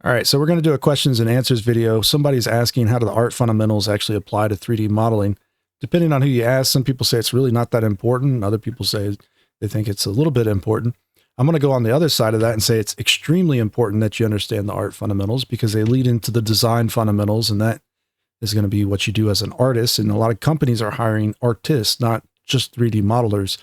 All right, so we're going to do a questions and answers video. Somebody's asking, how do the art fundamentals actually apply to 3D modeling? Depending on who you ask, some people say it's really not that important. Other people say they think it's a little bit important. I'm going to go on the other side of that and say it's extremely important that you understand the art fundamentals because they lead into the design fundamentals, and that is going to be what you do as an artist. And a lot of companies are hiring artists, not just 3D modelers.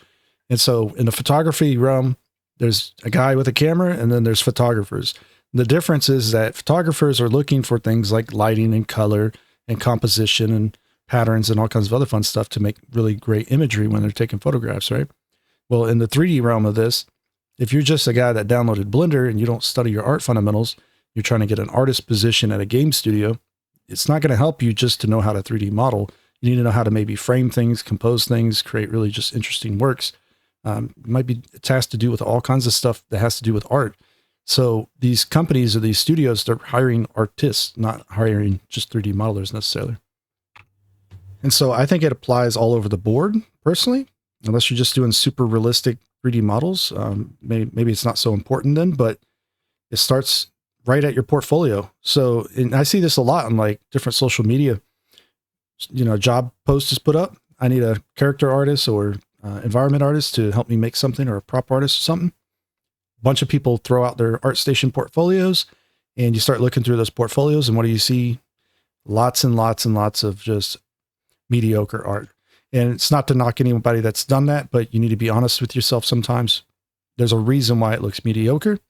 And so in the photography realm, there's a guy with a camera and then there's photographers. The difference is that photographers are looking for things like lighting and color and composition and patterns and all kinds of other fun stuff to make really great imagery when they're taking photographs, right? Well, in the 3D realm of this, if you're just a guy that downloaded Blender and you don't study your art fundamentals, you're trying to get an artist position at a game studio, it's not going to help you just to know how to 3D model. You need to know how to maybe frame things, compose things, create really just interesting works. It might be tasked to do with all kinds of stuff that has to do with art. So these companies or these studios, they're hiring artists, not hiring just 3D modelers necessarily. And so I think it applies all over the board, personally, unless you're just doing super realistic 3D models. Maybe it's not so important then, but it starts right at your portfolio. So, and I see this a lot on like different social media, job post is put up. I need a character artist or environment artist to help me make something, or a prop artist or something. Bunch of people throw out their ArtStation portfolios, and you start looking through those portfolios, and what do you see? Lots and lots and lots of just mediocre art. And it's not to knock anybody that's done that, but you need to be honest with yourself sometimes. There's a reason why it looks mediocre,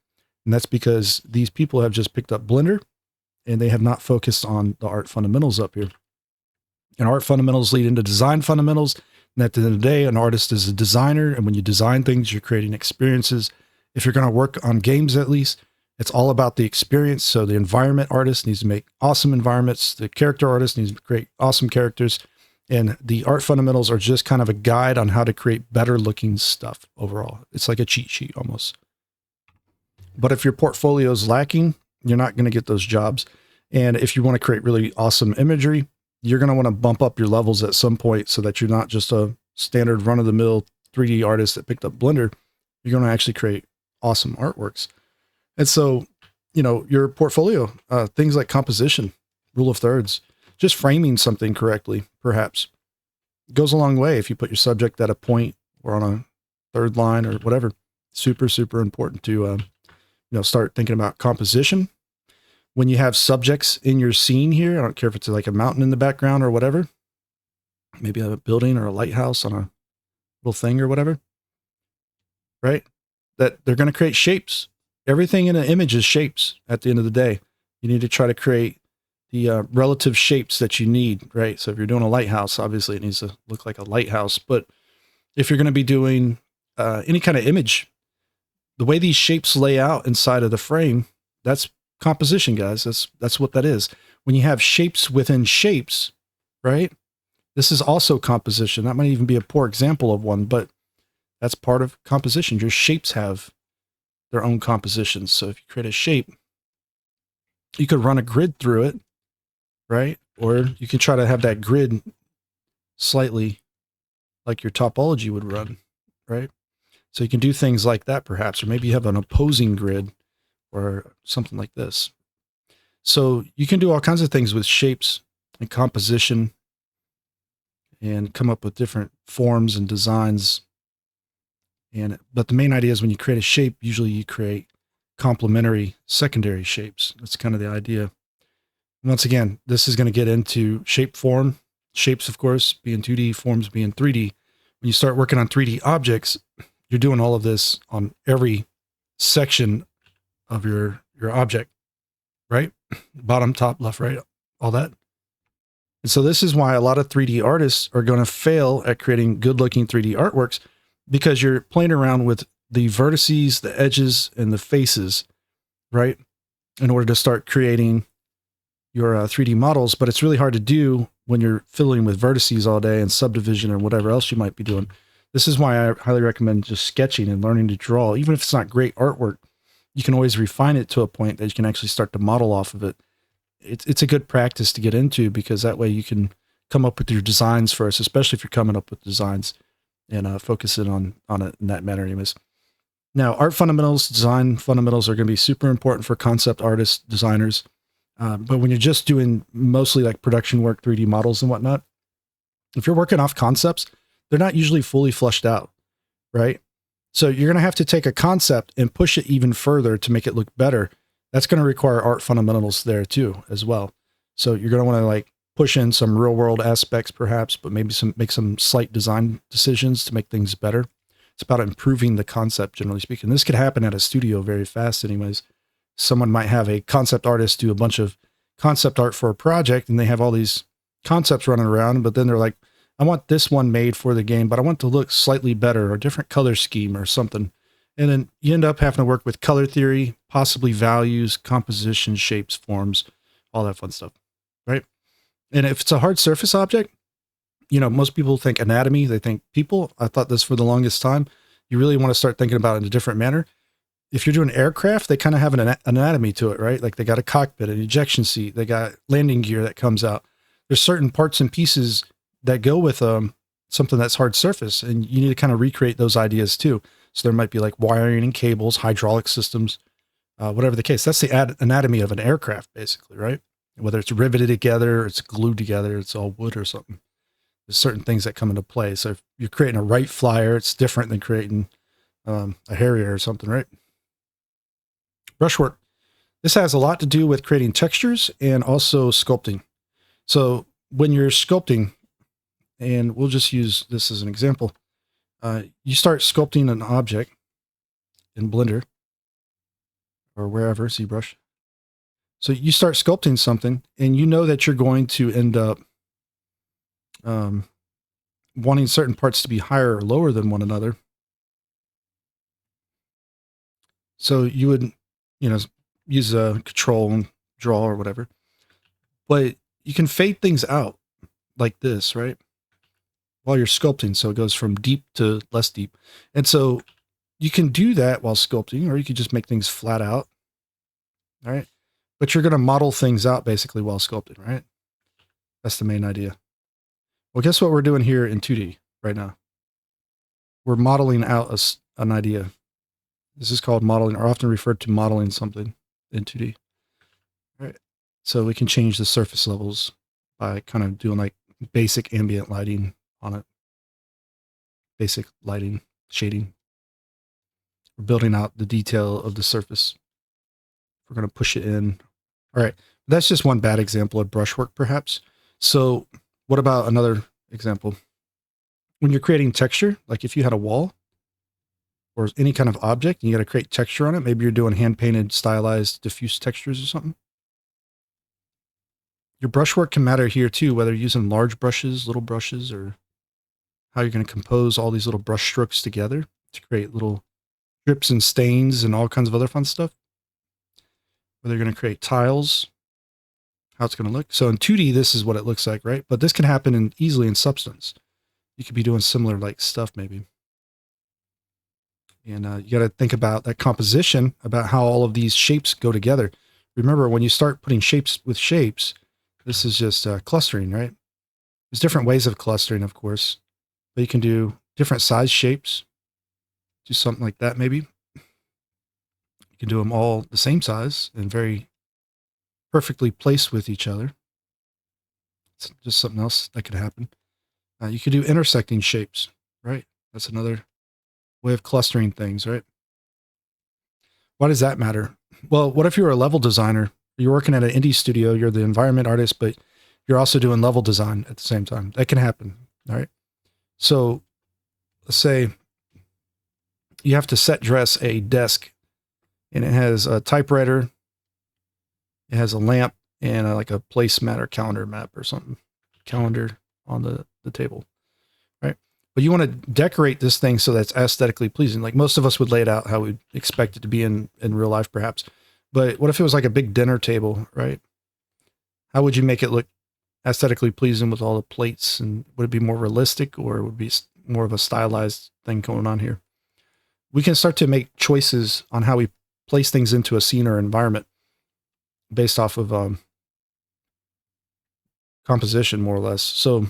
and that's because these people have just picked up Blender, and they have not focused on the art fundamentals up here. And art fundamentals lead into design fundamentals, and at the end of the day, an artist is a designer, and when you design things, you're creating experiences. If you're going to work on games, at least, it's all about the experience. So the environment artist needs to make awesome environments. The character artist needs to create awesome characters. And the art fundamentals are just kind of a guide on how to create better looking stuff overall. It's like a cheat sheet almost. But if your portfolio is lacking, you're not going to get those jobs. And if you want to create really awesome imagery, you're going to want to bump up your levels at some point so that you're not just a standard run-of-the-mill 3D artist that picked up Blender. You're going to actually create awesome artworks. And so, your portfolio, things like composition, rule of thirds, just framing something correctly, perhaps, goes a long way. If you put your subject at a point or on a third line or whatever, super, super important to, start thinking about composition. When you have subjects in your scene here, I don't care if it's like a mountain in the background or whatever, maybe a building or a lighthouse on a little thing or whatever, right? That they're going to create shapes. Everything in an image is shapes at the end of the day. You need to try to create the relative shapes that you need, right? So if you're doing a lighthouse, obviously it needs to look like a lighthouse. But if you're going to be doing any kind of image, the way these shapes lay out inside of the frame, that's composition, guys. That's what that is. When you have shapes within shapes, right? This is also composition. That might even be a poor example of one, but that's part of composition. Your shapes have their own compositions. So if you create a shape, you could run a grid through it, right? Or you can try to have that grid slightly like your topology would run, right? So you can do things like that perhaps, or maybe you have an opposing grid or something like this. So you can do all kinds of things with shapes and composition and come up with different forms and designs. But the main idea is when you create a shape, usually you create complementary secondary shapes. That's kind of the idea. Once again, this is going to get into shape form. Shapes, of course, being 2D, forms being 3D. When you start working on 3D objects, you're doing all of this on every section of your object, right? Bottom, top, left, right, all that. And so this is why a lot of 3D artists are going to fail at creating good-looking 3D artworks, because you're playing around with the vertices, the edges, and the faces, right? In order to start creating your 3D models. But it's really hard to do when you're fiddling with vertices all day and subdivision or whatever else you might be doing. This is why I highly recommend just sketching and learning to draw. Even if it's not great artwork, you can always refine it to a point that you can actually start to model off of it. It's a good practice to get into, because that way you can come up with your designs first, especially if you're coming up with designs, and focus in on it in that manner anyways. Now, art fundamentals, design fundamentals are going to be super important for concept artists, designers. But when you're just doing mostly like production work, 3D models and whatnot, if you're working off concepts, they're not usually fully fleshed out, right? So you're going to have to take a concept and push it even further to make it look better. That's going to require art fundamentals there too, as well. So you're going to want to like push in some real world aspects perhaps, but maybe make some slight design decisions to make things better. It's about improving the concept, generally speaking. This could happen at a studio very fast anyways. Someone might have a concept artist do a bunch of concept art for a project and they have all these concepts running around, but then they're like, I want this one made for the game, but I want it to look slightly better or different color scheme or something. And then you end up having to work with color theory, possibly values, composition, shapes, forms, all that fun stuff, right? And if it's a hard surface object, you know, most people think anatomy, they think people. I thought this for the longest time. You really want to start thinking about it in a different manner. If you're doing aircraft, they kind of have an anatomy to it, right? Like they got a cockpit, an ejection seat, they got landing gear that comes out. There's certain parts and pieces that go with something that's hard surface, and you need to kind of recreate those ideas too. So there might be like wiring and cables, hydraulic systems, whatever the case. That's the anatomy of an aircraft, basically, right? Whether it's riveted together, it's glued together, it's all wood or something. There's certain things that come into play. So if you're creating a Wright Flyer, it's different than creating a Harrier or something, right? Brushwork. This has a lot to do with creating textures and also sculpting. So when you're sculpting, and we'll just use this as an example, you start sculpting an object in Blender or wherever, ZBrush. So you start sculpting something and you know that you're going to end up wanting certain parts to be higher or lower than one another. So you would, you know, use a control and draw or whatever, but you can fade things out like this, right? While you're sculpting. So it goes from deep to less deep. And so you can do that while sculpting, or you could just make things flat out. All right. But you're going to model things out basically while sculpting, right? That's the main idea. Well, guess what we're doing here in 2D right now? We're modeling out an idea. This is called modeling, or often referred to modeling something in 2D. All right. So we can change the surface levels by kind of doing like basic ambient lighting on it. Basic lighting, shading. We're building out the detail of the surface. We're going to push it in. All right. That's just one bad example of brushwork, perhaps. So what about another example? When you're creating texture, like if you had a wall or any kind of object and you got to create texture on it, maybe you're doing hand-painted, stylized, diffuse textures or something. Your brushwork can matter here too, whether you're using large brushes, little brushes, or how you're going to compose all these little brush strokes together to create little drips and stains and all kinds of other fun stuff. Whether you're going to create tiles, how it's going to look. So in 2D, this is what it looks like, right? But this can happen easily in Substance. You could be doing similar like stuff maybe. And you got to think about that composition, about how all of these shapes go together. Remember, when you start putting shapes with shapes, this is just clustering, right? There's different ways of clustering, of course, but you can do different size shapes. Do something like that, maybe. You can do them all the same size and very perfectly placed with each other. It's just something else that could happen. You could do intersecting shapes, right? That's another way of clustering things, right? Why does that matter? Well, what if you're a level designer? You're working at an indie studio, you're the environment artist, but you're also doing level design at the same time. That can happen, all right? So let's say you have to set dress a desk and it has a typewriter, it has a lamp, and like a placemat or calendar map or something, calendar on the table, right? But you want to decorate this thing so that's aesthetically pleasing. Like most of us would lay it out how we'd expect it to be in real life, perhaps. But what if it was like a big dinner table, right? How would you make it look aesthetically pleasing with all the plates? And would it be more realistic, or would it be more of a stylized thing going on here? We can start to make choices on how we place things into a scene or environment based off of composition, more or less. So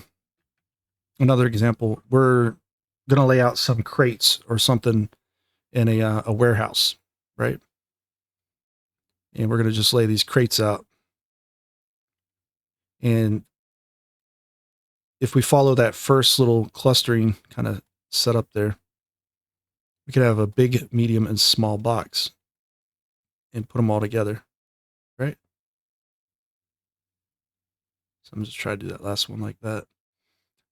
another example, we're going to lay out some crates or something in a warehouse, right? And we're going to just lay these crates out. And if we follow that first little clustering kind of setup there, we could have a big, medium, and small box and put them all together, right? So I'm just trying to do that last one like that.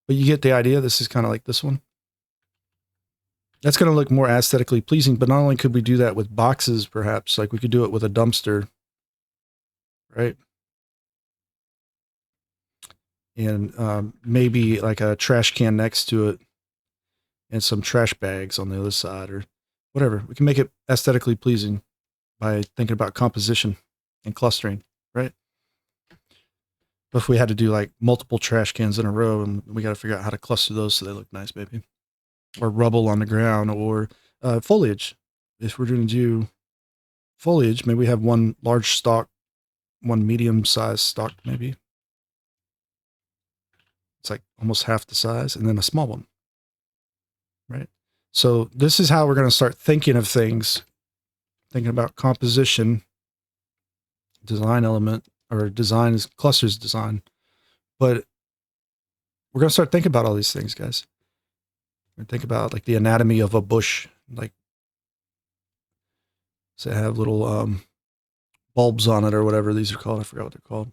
But you get the idea. This is kind of like this one. That's going to look more aesthetically pleasing, but not only could we do that with boxes, perhaps, like we could do it with a dumpster, right? And maybe like a trash can next to it and some trash bags on the other side or whatever. We can make it aesthetically pleasing by thinking about composition and clustering, right? But if we had to do like multiple trash cans in a row, and we got to figure out how to cluster those so they look nice, maybe. Or rubble on the ground, or foliage. If we're going to do foliage, maybe we have one large stalk, one medium-sized stalk, maybe. It's like almost half the size, and then a small one, right? So this is how we're going to start thinking of things, thinking about composition, design element, or design is clusters design. But we're going to start thinking about all these things, guys. We're going to think about like the anatomy of a bush, like say have little bulbs on it or whatever these are called. I forgot what they're called.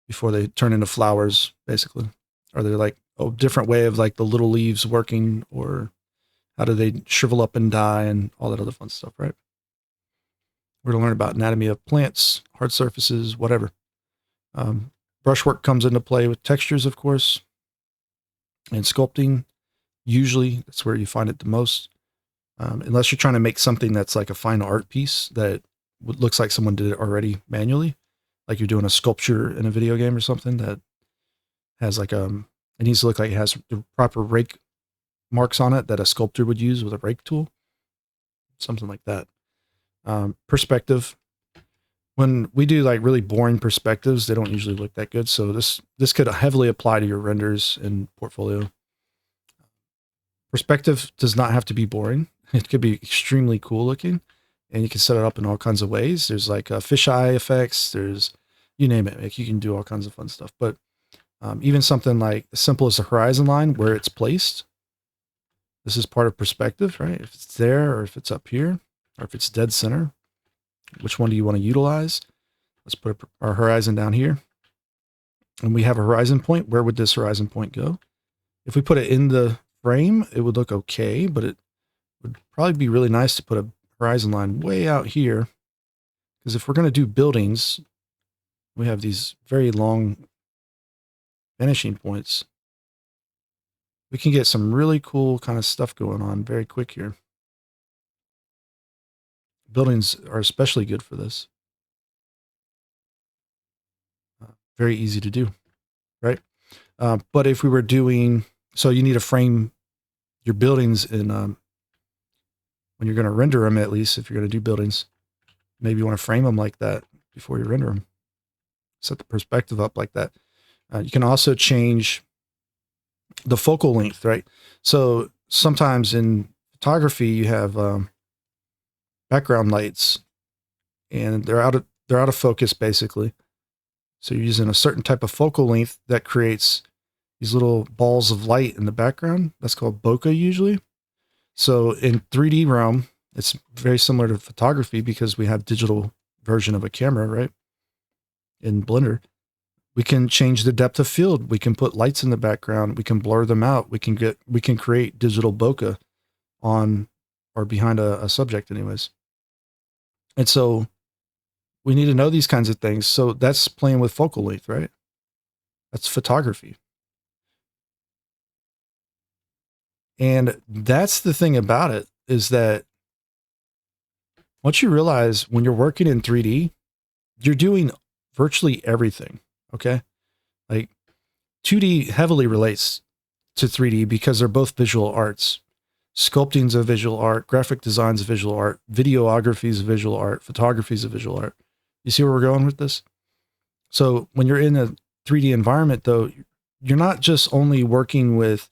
Before they turn into flowers, basically. Are they like a different way of like the little leaves working, or how do they shrivel up and die and all that other fun stuff, right? We're going to learn about anatomy of plants, hard surfaces, whatever. Brushwork comes into play with textures, of course, and sculpting. Usually that's where you find it the most. Unless you're trying to make something that's like a fine art piece that looks like someone did it already manually, like you're doing a sculpture in a video game or something that has like it needs to look like it has the proper rake marks on it that a sculptor would use with a rake tool, something like that. Perspective. When we do like really boring perspectives, they don't usually look that good. So this could heavily apply to your renders and portfolio. Perspective does not have to be boring. It could be extremely cool looking, and you can set it up in all kinds of ways. There's like fisheye effects. There's, you name it. Like you can do all kinds of fun stuff. But even something like as simple as the horizon line, where it's placed. This is part of perspective, right? If it's there, or if it's up here, or if it's dead center, which one do you want to utilize? Let's put our horizon down here. And we have a horizon point. Where would this horizon point go? If we put it in the frame, it would look okay, but it would probably be really nice to put a horizon line way out here. Because if we're going to do buildings, we have these very long vanishing points. We can get some really cool kind of stuff going on very quick here. Buildings are especially good for this. Very easy to do, right? But if we were doing, so you need to frame your buildings in, when you're going to render them, at least if you're going to do buildings, maybe you want to frame them like that before you render them. Set the perspective up like that. You can also change the focal length, right? So sometimes in photography, you have background lights, and they're out of focus basically. So you're using a certain type of focal length that creates these little balls of light in the background. That's called bokeh usually. So in 3D realm, it's very similar to photography because we have digital version of a camera, right? In Blender, we can change the depth of field. We can put lights in the background. We can blur them out. We can create digital bokeh on or behind a subject anyways. And so we need to know these kinds of things. So that's playing with focal length, right? That's photography. And that's the thing about it, is that once you realize when you're working in 3D, you're doing virtually everything. Okay. Like 2D heavily relates to 3D because they're both visual arts. Sculpting's a visual art, graphic design's a visual art, videography's a visual art, photography's a visual art. You see where we're going with this? So when you're in a 3D environment though, you're not just only working with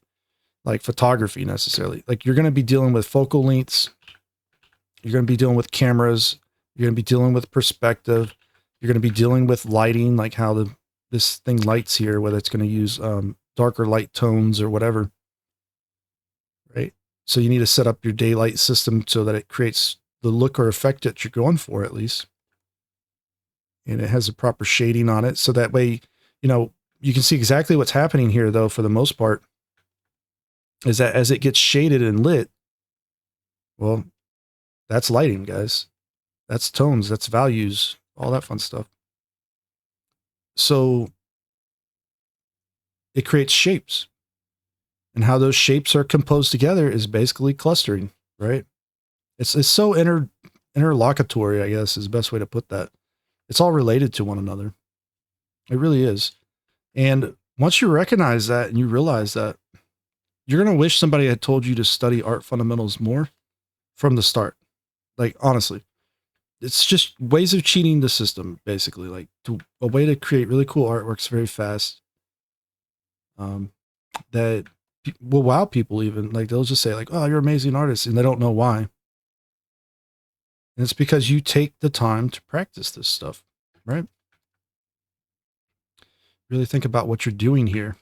like photography necessarily. Like you're going to be dealing with focal lengths. You're going to be dealing with cameras. You're going to be dealing with perspective. You're going to be dealing with lighting, like how this thing lights here, whether it's going to use darker light tones or whatever. Right. So you need to set up your daylight system so that it creates the look or effect that you're going for, at least. And it has the proper shading on it. So that way, you know, you can see exactly what's happening here, though, for the most part, is that as it gets shaded and lit, well, that's lighting, guys. That's tones, that's values, all that fun stuff. So it creates shapes. And how those shapes are composed together is basically clustering, right? It's so interlocutory, I guess, is the best way to put that. It's all related to one another. It really is. And once you recognize that and you realize that, you're going to wish somebody had told you to study art fundamentals more from the start. Like, honestly, it's just ways of cheating the system, basically. Like a way to create really cool artworks very fast. That will wow people even. Like, they'll just say like, oh, you're an amazing artist. And they don't know why. And it's because you take the time to practice this stuff, right? Really think about what you're doing here.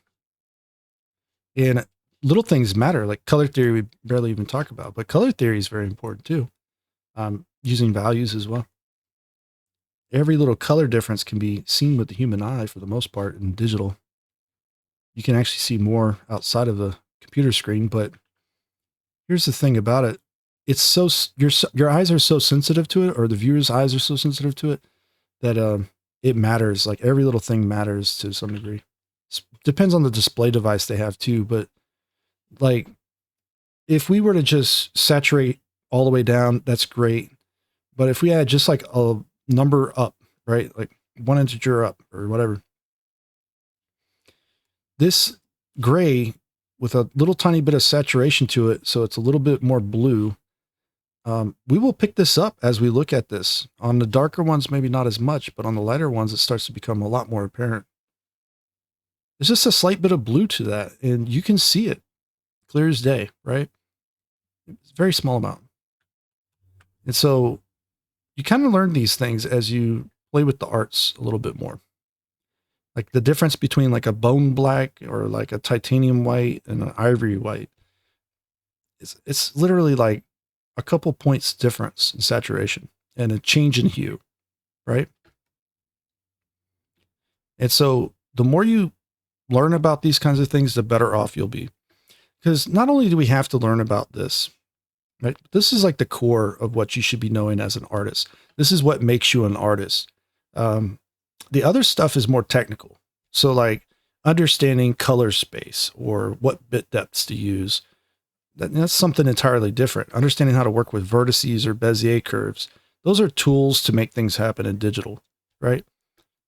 And little things matter, like color theory we barely even talk about, but color theory is very important too. Using values as well. Every little color difference can be seen with the human eye for the most part in digital. You can actually see more outside of the computer screen, but here's the thing about it. It's so, your eyes are so sensitive to it, or the viewer's eyes are so sensitive to it, that it matters. Like every little thing matters to some degree. Depends on the display device they have too, but like if we were to just saturate all the way down, that's great. But if we had just like a number up, right? Like one integer up or whatever, this gray with a little tiny bit of saturation to it, so it's a little bit more blue, we will pick this up as we look at this. On the darker ones, maybe not as much, but on the lighter ones, it starts to become a lot more apparent. There's just a slight bit of blue to that, and you can see it clear as day, right? It's a very small amount. And so you kind of learn these things as you play with the arts a little bit more. Like the difference between like a bone black or like a titanium white and an ivory white. It's literally like a couple points difference in saturation and a change in hue, right? And so the more you learn about these kinds of things, the better off you'll be. Because not only do we have to learn about this, right? This is like the core of what you should be knowing as an artist. This is what makes you an artist. The other stuff is more technical. So like understanding color space or what bit depths to use. That's something entirely different. Understanding how to work with vertices or Bezier curves. Those are tools to make things happen in digital, right?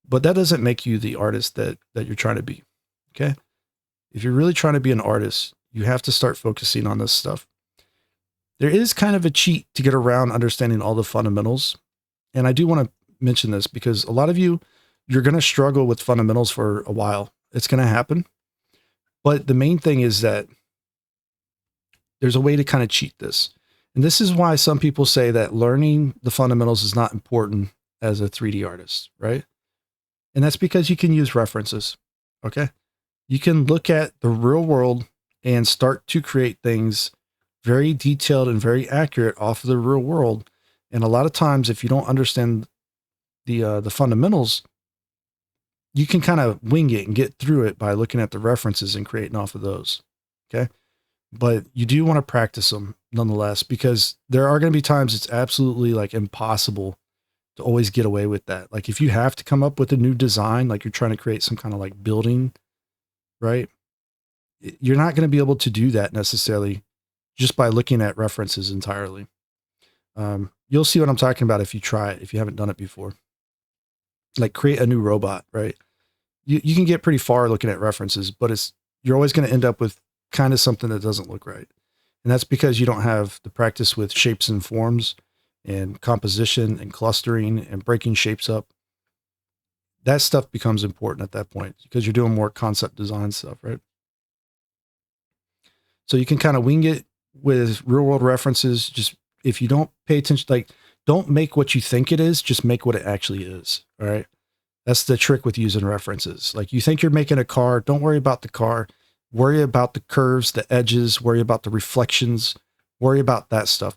But that doesn't make you the artist that you're trying to be. Okay. If you're really trying to be an artist, you have to start focusing on this stuff. There is kind of a cheat to get around understanding all the fundamentals. And I do want to mention this because a lot of you're going to struggle with fundamentals for a while. It's going to happen. But the main thing is that there's a way to kind of cheat this. And this is why some people say that learning the fundamentals is not important as a 3D artist, right? And that's because you can use references. Okay. You can look at the real world and start to create things very detailed and very accurate off of the real world. And a lot of times, if you don't understand the fundamentals, you can kind of wing it and get through it by looking at the references and creating off of those. Okay. But you do want to practice them nonetheless, because there are going to be times it's absolutely like impossible to always get away with that. Like if you have to come up with a new design, like you're trying to create some kind of like building, right? You're not going to be able to do that necessarily just by looking at references entirely. You'll see what I'm talking about if you try it, if you haven't done it before. Like create a new robot, right? You can get pretty far looking at references, but you're always going to end up with kind of something that doesn't look right. And that's because you don't have the practice with shapes and forms and composition and clustering and breaking shapes up. That stuff becomes important at that point because you're doing more concept design stuff, right? So you can kind of wing it with real world references. Just if you don't pay attention, like don't make what you think it is, just make what it actually is. All right. That's the trick with using references. Like you think you're making a car, don't worry about the car. Worry about the curves, the edges, worry about the reflections, worry about that stuff.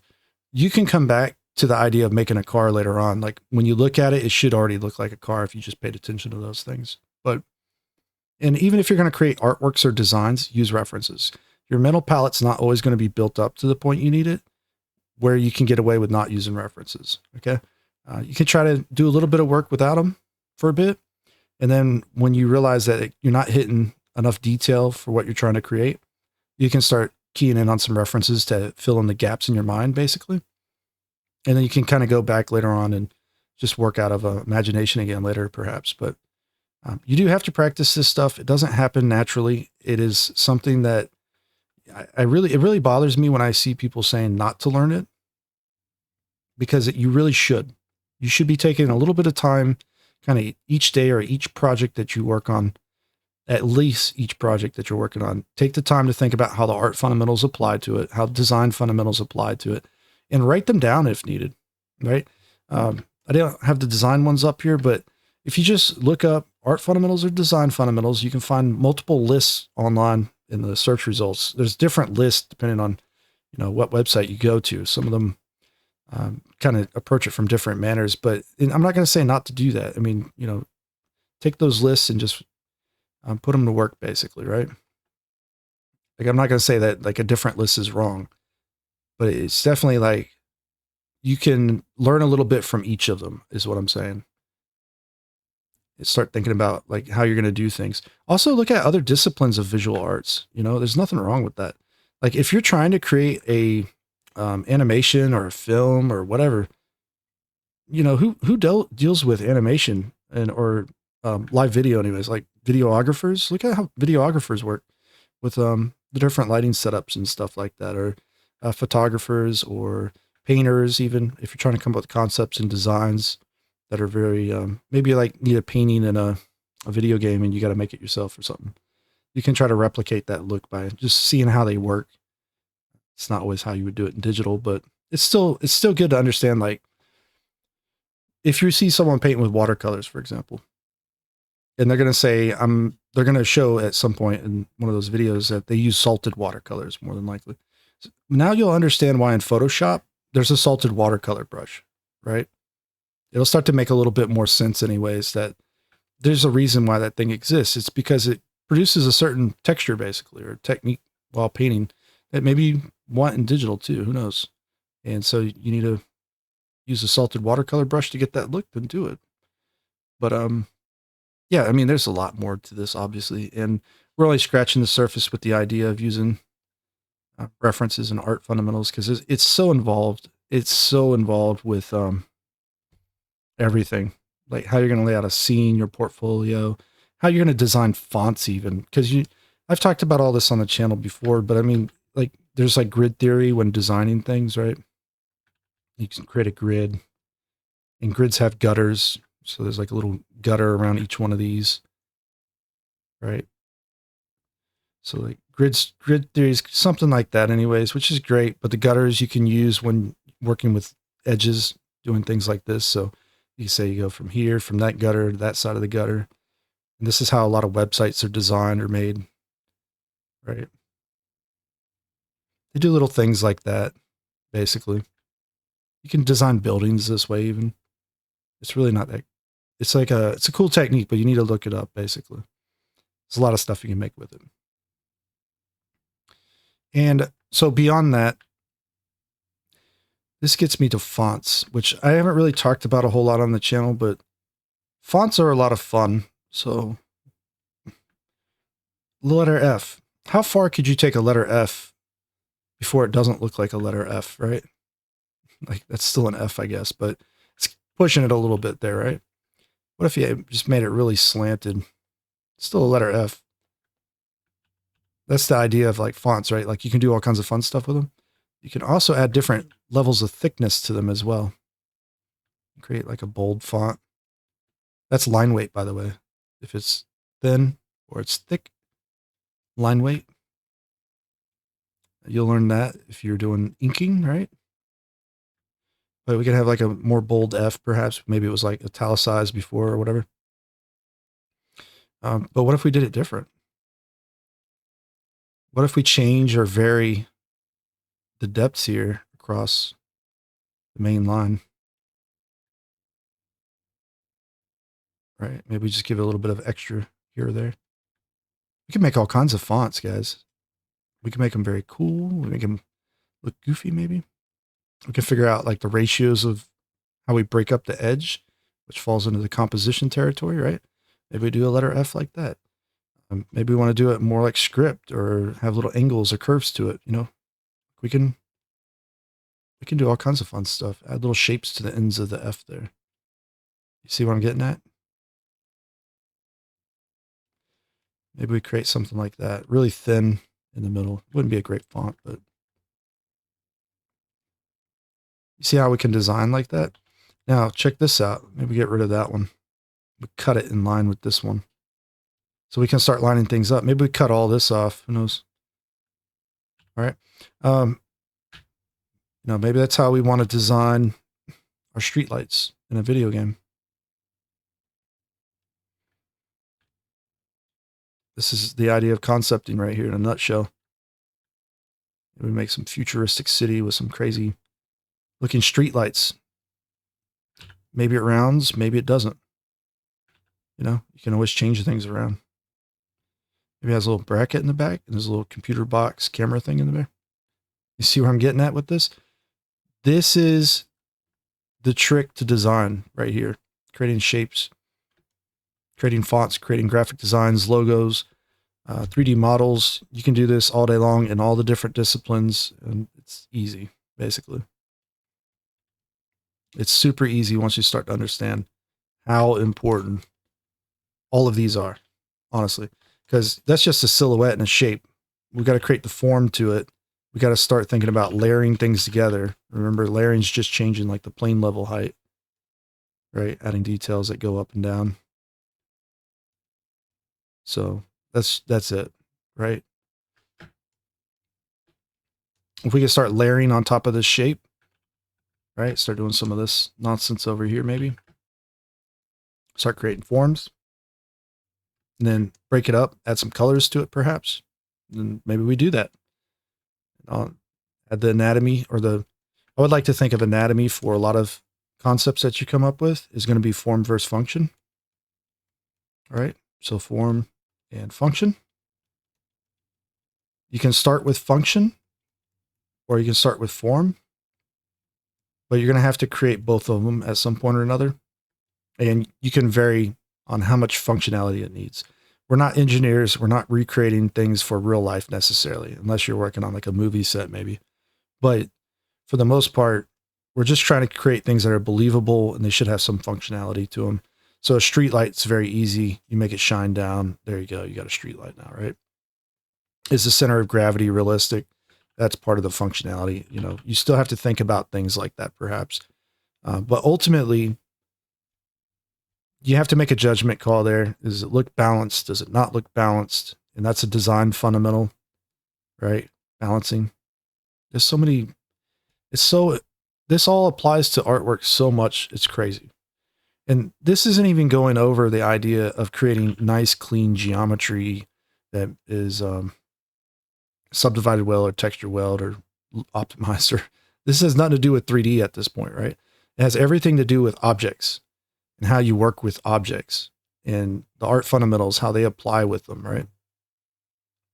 You can come back to the idea of making a car later on. Like when you look at it, it should already look like a car if you just paid attention to those things. And even if you're going to create artworks or designs, use references. Your mental palette's not always going to be built up to the point you need it, where you can get away with not using references. Okay. You can try to do a little bit of work without them for a bit. And then when you realize that you're not hitting enough detail for what you're trying to create, you can start keying in on some references to fill in the gaps in your mind, basically. And then you can kind of go back later on and just work out of imagination again later, perhaps. But you do have to practice this stuff. It doesn't happen naturally. It is something that it really bothers me when I see people saying not to learn it, because you really should. You should be taking a little bit of time, kind of each day or each project that you work on, at least each project that you're working on. Take the time to think about how the art fundamentals apply to it, how design fundamentals apply to it, and write them down if needed, right? I don't have the design ones up here, but if you just look up art fundamentals or design fundamentals, you can find multiple lists online in the search results. There's different lists depending on, what website you go to. Some of them kind of approach it from different manners, but I'm not going to say not to do that. I mean, take those lists and just put them to work, basically, right? Like, I'm not going to say that like a different list is wrong, but it's definitely like you can learn a little bit from each of them is what I'm saying. Start thinking about like how you're going to do things. Also look at other disciplines of visual arts. There's nothing wrong with that. Like if you're trying to create a animation or a film or whatever, who deals with animation or live video anyways, like videographers. Look at how videographers work with the different lighting setups and stuff like that, or photographers or painters, even if you're trying to come up with concepts and designs that are very, maybe like need a painting in a video game and you got to make it yourself or something. You can try to replicate that look by just seeing how they work. It's not always how you would do it in digital, but it's still good to understand. Like if you see someone painting with watercolors, for example, and they're going to say, they're going to show at some point in one of those videos that they use salted watercolors more than likely. Now you'll understand why in Photoshop, there's a salted watercolor brush, right? It'll start to make a little bit more sense anyways, that there's a reason why that thing exists. It's because it produces a certain texture basically, or technique while painting that maybe you want in digital too, who knows? And so you need to use a salted watercolor brush to get that look, then do it. But yeah, I mean, there's a lot more to this obviously, and we're only scratching the surface with the idea of using references and art fundamentals, because it's so involved. It's so involved with everything, like how you're going to lay out a scene, your portfolio, how you're going to design fonts, even because I've talked about all this on the channel before, but I mean, like there's like grid theory when designing things, right? You can create a grid, and grids have gutters. So there's like a little gutter around each one of these, right? So like grid theory is something like that anyways, which is great. But the gutters you can use when working with edges, doing things like this. So you say you go from here, from that gutter to that side of the gutter. And this is how a lot of websites are designed or made, right? They do little things like that, basically. You can design buildings this way even. It's really not that, it's a cool technique, but you need to look it up, basically. There's a lot of stuff you can make with it. And so beyond that, this gets me to fonts, which I haven't really talked about a whole lot on the channel, but fonts are a lot of fun. So letter F. How far could you take a letter F before it doesn't look like a letter F, right? Like that's still an F, I guess, but it's pushing it a little bit there, right? What if you just made it really slanted? Still a letter F. That's the idea of like fonts, right? Like you can do all kinds of fun stuff with them. You can also add different levels of thickness to them as well. Create like a bold font. That's line weight, by the way. If it's thin or it's thick, line weight. You'll learn that if you're doing inking, right? But we could have like a more bold F, perhaps. Maybe it was like italicized before or whatever. But what if we did it different? What if we change or vary the depths here across the main line? Right? Maybe we just give it a little bit of extra here or there. We can make all kinds of fonts, guys. We can make them very cool. We make them look goofy, maybe. We can figure out like the ratios of how we break up the edge, which falls into the composition territory, right? Maybe we do a letter F like that. Maybe we want to do it more like script or have little angles or curves to it. You know, we can do all kinds of fun stuff. Add little shapes to the ends of the F there. You see what I'm getting at? Maybe we create something like that, really thin in the middle. Wouldn't be a great font, but you see how we can design like that? Now check this out. Maybe get rid of that one. We cut it in line with this one. So we can start lining things up. Maybe we cut all this off. Who knows? All right. Maybe that's how we want to design our streetlights in a video game. This is the idea of concepting right here in a nutshell. We make some futuristic city with some crazy looking streetlights. Maybe it rounds, maybe it doesn't. You can always change things around. Maybe it has a little bracket in the back and there's a little computer box camera thing in the back. You see where I'm getting at with this? This is the trick to design right here. Creating shapes, creating fonts, creating graphic designs, logos, 3D models. You can do this all day long in all the different disciplines, and it's easy, basically. It's super easy once you start to understand how important all of these are, honestly, because that's just a silhouette and a shape. We've got to create the form to it. We got to start thinking about layering things together. Remember, layering is just changing like the plane level height, right? Adding details that go up and down. So that's it, right? If we can start layering on top of this shape, right? Start doing some of this nonsense over here, maybe. Start creating forms. And then break it up, add some colors to it, perhaps. And maybe we do that. Add the anatomy I would like to think of anatomy for a lot of concepts that you come up with is going to be form versus function. All right. So form and function. You can start with function or you can start with form, but you're going to have to create both of them at some point or another. And you can vary on how much functionality it needs. We're not engineers. We're not recreating things for real life necessarily, unless you're working on like a movie set maybe. But for the most part, we're just trying to create things that are believable and they should have some functionality to them. So a street light's very easy. You make it shine down. There you go. You got a street light now, right? Is the center of gravity realistic? That's part of the functionality. You still have to think about things like that, perhaps. But ultimately, you have to make a judgment call there. Does it look balanced? Does it not look balanced? And that's a design fundamental, right? Balancing. There's so many. This all applies to artwork so much. It's crazy. And this isn't even going over the idea of creating nice, clean geometry that is subdivided well or texture weld or optimized. This has nothing to do with 3D at this point, right? It has everything to do with objects and how you work with objects and the art fundamentals, how they apply with them, right?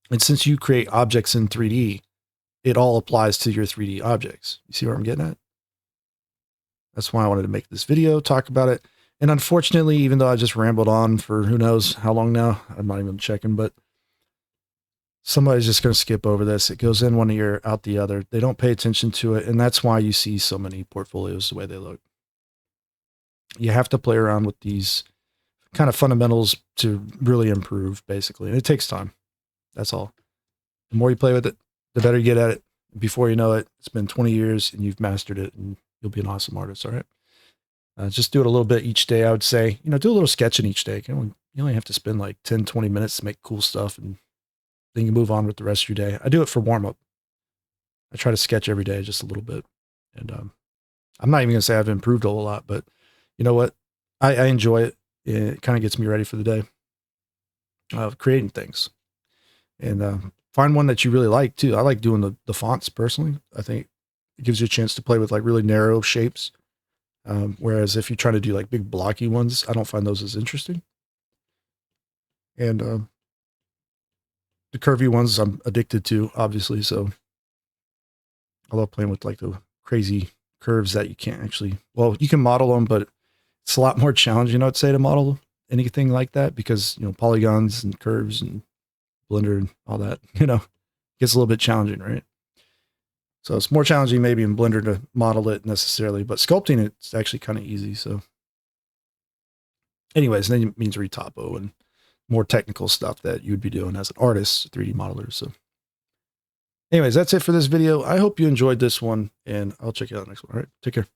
And since you create objects in 3D, it all applies to your 3D objects. You see where I'm getting at? That's why I wanted to make this video, talk about it. And unfortunately, even though I just rambled on for who knows how long now, I'm not even checking, but somebody's just going to skip over this. It goes in one ear, out the other. They don't pay attention to it. And that's why you see so many portfolios the way they look. You have to play around with these kind of fundamentals to really improve, basically. And it takes time. That's all. The more you play with it, the better you get at it. Before you know it, it's been 20 years and you've mastered it and you'll be an awesome artist. All right. Just do it a little bit each day. I would say, do a little sketching each day. You only have to spend like 10, 20 minutes to make cool stuff and then you move on with the rest of your day. I do it for warm up. I try to sketch every day just a little bit. And I'm not even going to say I've improved a whole lot, but you know what? I enjoy it. It kind of gets me ready for the day of creating things. And find one that you really like too. I like doing the fonts personally. I think it gives you a chance to play with like really narrow shapes. Whereas if you try to do like big blocky ones, I don't find those as interesting. And the curvy ones I'm addicted to, obviously. So I love playing with like the crazy curves that you can't actually, well, you can model them, but it's a lot more challenging, I'd say, to model anything like that because, you know, polygons and curves and Blender and all that, you know, gets a little bit challenging, right? So it's more challenging maybe in Blender to model it necessarily, but sculpting it's actually kind of easy. So anyways, then it means retopo and more technical stuff that you'd be doing as an artist, 3D modeler. So anyways, that's it for this video. I hope you enjoyed this one, and I'll check you out next one. All right, take care.